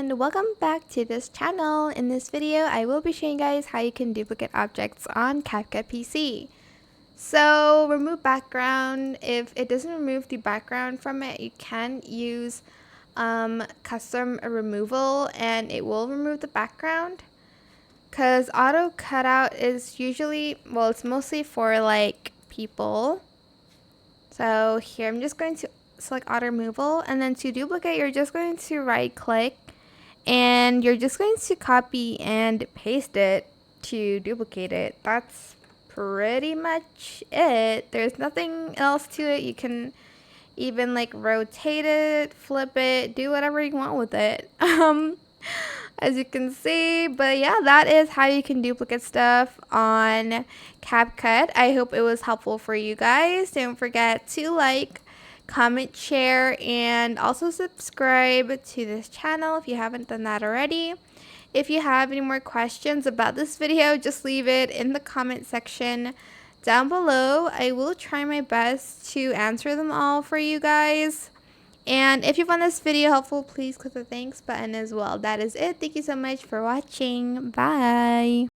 and welcome back to this channel. In this video, I will be showing you guys how you can duplicate objects on CapCut PC. So remove background. If it doesn't remove the background from it, you can use custom removal and it will remove the background. Because auto cutout is usually, well, it's mostly for like people. So here I'm just going to select auto removal, and then to duplicate you're just going to right click and you're just going to copy and paste it to duplicate it. That's pretty much it. There's nothing else to it. You can even like rotate it, flip it, do whatever you want with it. As you can see. But yeah, that is how you can duplicate stuff on CapCut. I hope it was helpful for you guys. Don't forget to like, comment, share, and also subscribe to this channel if you haven't done that already. If you have any more questions about this video, just leave it in the comment section down below. I will try my best to answer them all for you guys. And if you found this video helpful, please click the thanks button as well. That is it. Thank you so much for watching. Bye.